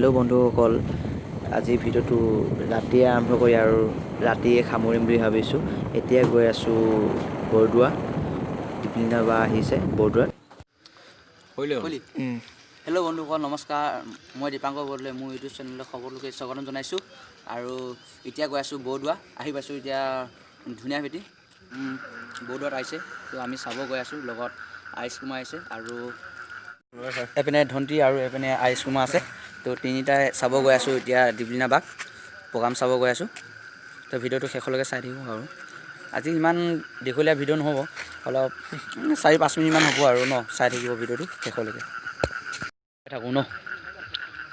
Hello' বন্ধুসকল, আজি ভিডিঅ'টো ৰাতিয়ে আৰম্ভ কৰি আৰু ৰাতিয়ে সামৰিম বুলি ভাবিছোঁ। এতিয়া গৈ আছোঁ বৰদোৱা। দীপলিনা বা আহিছে বৰদোৱাত। হেল্ল' বন্ধুসকল, নমস্কাৰ। মই দীপাংকৰ বৰদলৈ মোৰ ইউটিউব চেনেললৈ সকলোকে স্বাগতম জনাইছোঁ। আৰু এতিয়া গৈ আছোঁ বৰদোৱা। আহি পাইছোঁ এতিয়া ধুনীয়া ভেটি বৰদোৱাত আহিছে, তো আমি চাব গৈ আছোঁ। লগত আইচ কুমাৰ আহিছে আৰু এপিনে ধন্তি আৰু এপিনে আইচ কুমাৰ আছে। তো তিনিটাই চাব গৈ আছোঁ এতিয়া দীপলিনা বাক প্ৰগ্ৰাম চাব গৈ আছোঁ। তো ভিডিঅ'টো শেষলৈকে চাই থাকিব। আৰু আজি ইমান দীঘলীয়া ভিডিঅ' নহ'ব, অলপ 4-5 মিনিটমান হ'ব আৰু চাই থাকিব ভিডিঅ'টো শেষলৈকে। থাকোঁ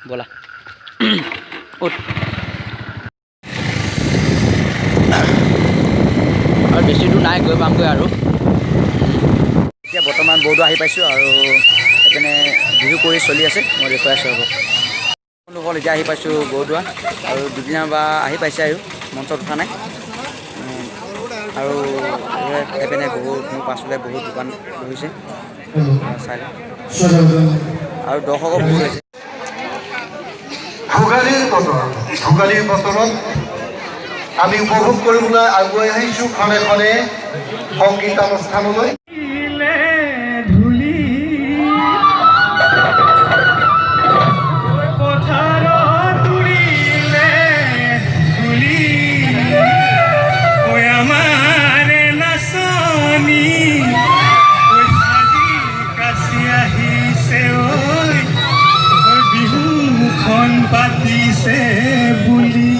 ব'লা। আৰু বেছি দূৰ নাই, গৈ পামগৈ আৰু। এতিয়া বৰ্তমান বৰদোৱা আহি পাইছোঁ আৰু এইপিনে বিহু কৰি চলি আছে, মই দেখুৱাই আছোঁ হ'ব। বন্ধুসকল, এতিয়া আহি পাইছোঁ বৰদোৱা আৰু দীপলিনা বা আহি পাইছে আৰু মঞ্চত উঠা নাই। আৰু এইপিনে বহুত মোৰ পাছফালে বহুত দোকান বহিছে, চাই লওঁ। আৰু দৰ্শকো বহুত হৈছে। ভোগালীৰ বতৰত আমি উপভোগ কৰিবলৈ আগুৱাই আহিছোঁ খনে খনে সংগীতানুষ্ঠানলৈ। পাতিছে বুলি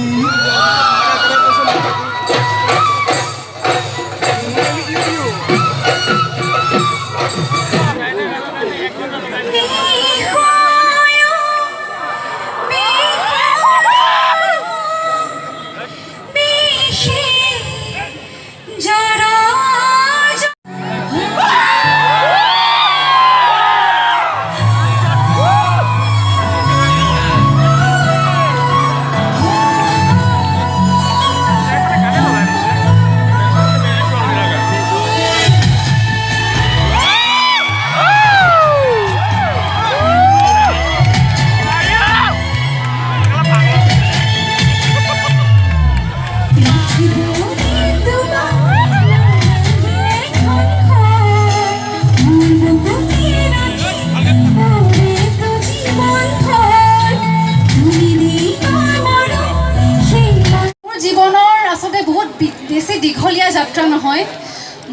বেছি দীঘলীয়া যাত্ৰা নহয়।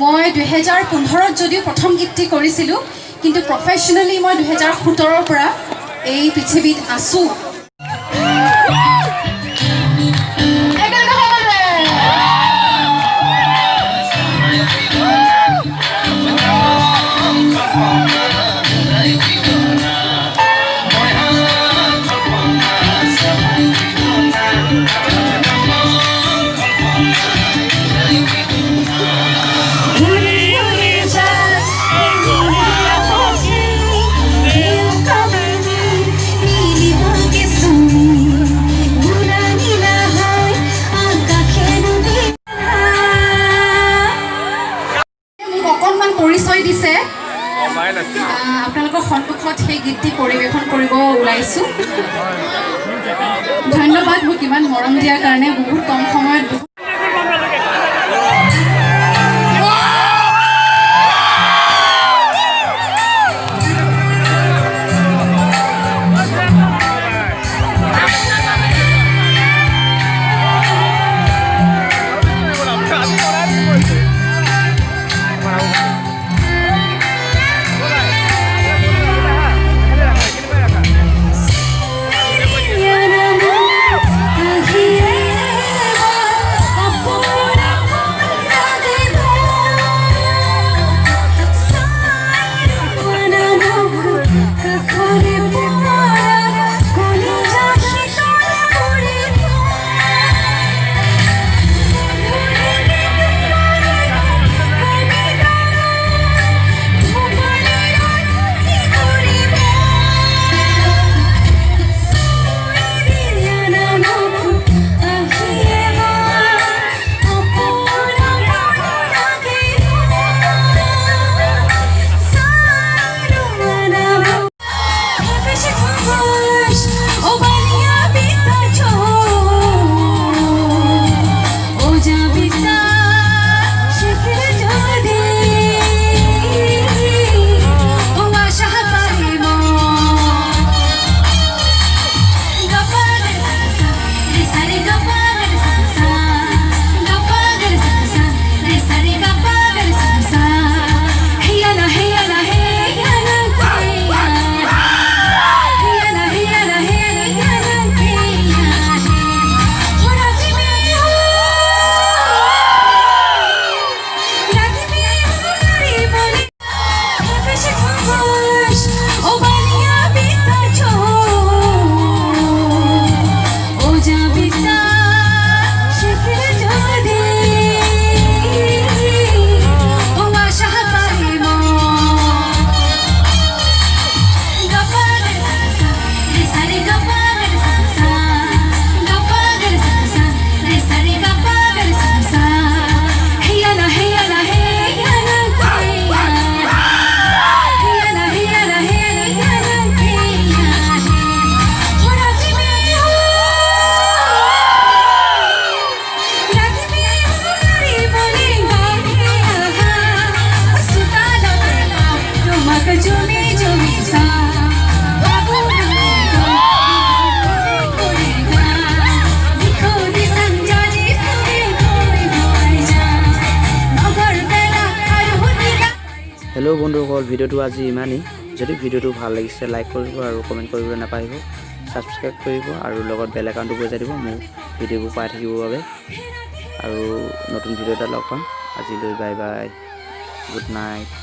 মই 2015ত যদিও প্ৰথম গীতটি কৰিছিলোঁ, কিন্তু প্ৰফেশ্যনেলি মই 2017ৰ পৰা এই পৃথিৱীত আছোঁ। পৰিচয় দিছে, আপোনালোকৰ সন্মুখত সেই গীতটি পৰিৱেশন কৰিব ওলাইছোঁ। ধন্যবাদ মোক ইমান মৰম দিয়াৰ কাৰণে। বহুত কম সময়ত বন্ধুসকল ভিডিঅ'টো আজি ইমানেই যদি ভিডিঅ'টো ভাল লাগিছে লাইক কৰিব আৰু কমেণ্ট কৰিবলৈ নাপাহৰিব ছাবস্ক্ৰাইব কৰিব আৰু লগত বেল আইকনটো বজাই দিব মোৰ ভিডিঅ'বোৰ পাই থাকিবৰ বাবে আৰু নতুন ভিডিঅ' এটা লগ পাম আজিলৈ বাই বাই গুড নাইট